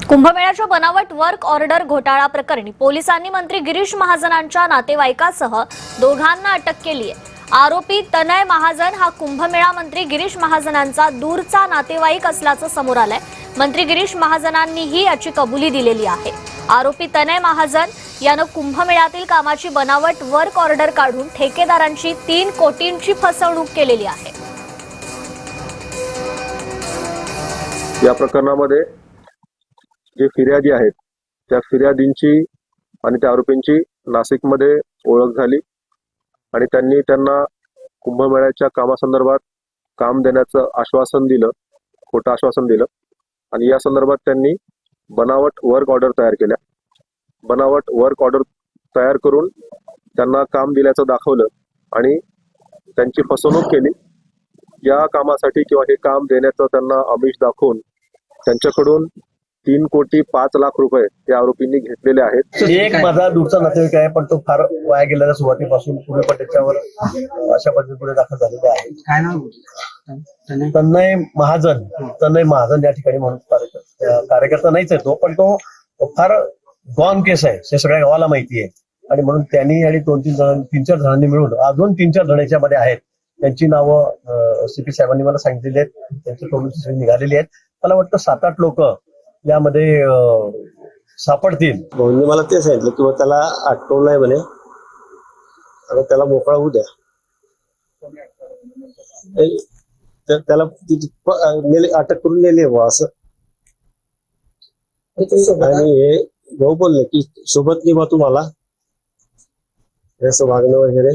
कुंभमेळ्याच्या बनावट work order घोटाळा प्रकरणी पोलिसांनी मंत्री गिरीश महाजनांच्या नातेवाईकासह दोघांना अटक केली आहे। आरोपी तनय महाजन हा कुंभमेळा मंत्री गिरीश महाजनांचा दूरचा नातेवाईक असल्याचं समोर आलंय। मंत्री गिरीश महाजनांनीही याची कबुली दिलेली आहे। आरोपी तनय महाजन यानं कुंभमेळ्यातील कामाची बनावट वर्क ऑर्डर काढून ठेकेदारांची 3 कोटींची फसवणूक केलेली आहे। या प्रकरणामध्ये जे फिर्यादी आहेत त्या फिर्यादींची आणि त्या आरोपींची नाशिकमध्ये ओळख झाली आणि त्यांनी त्यांना कुंभमेळ्याच्या कामासंदर्भात काम देण्याचं आश्वासन दिलं, खोटं आश्वासन दिलं आणि या संदर्भात त्यांनी बनावट वर्क ऑर्डर तयार केल्या। बनावट वर्क ऑर्डर तयार करून त्यांना काम दिल्याचं दाखवलं आणि त्यांची फसवणूक केली। या कामासाठी किंवा हे काम देण्याचं त्यांना आमिष दाखवून त्यांच्याकडून 3 कोटी 5 लाख रुपये त्या आरोपींनी घेतलेले आहेत। एक माझा दूरचा नातेवाईक आहे, पण तो फार वाया गेलेला सुरुवातीपासून पुढे पण त्याच्यावर अशा पद्धतीने दाखल झालेला आहे। काय नाव? तनय महाजन या ठिकाणी म्हणून कार्यकर्ता नाहीच आहे तो, पण तो फार गॉन केस आहे हे सगळ्या गावाला माहिती आहे आणि म्हणून त्यांनी आणि 2-3 जणांनी मिळून अजून 3-4 जण याच्यामध्ये आहेत। त्यांची नावं सीपी साहेबांनी मला सांगितलेली आहेत, त्यांची टोमॅटो निघालेली आहेत। मला वाटतं 7-8 लोक यामध्ये सापडतील। भाऊंनी मला ते सांगितलं की त्याला अटकवलंय म्हणे, आता त्याला मोकळा होऊ द्या। त्याला अटक करून नेली असं आणि हे भाऊ बोलले की सोबत निभा तुम्हाला असं वागणं वगैरे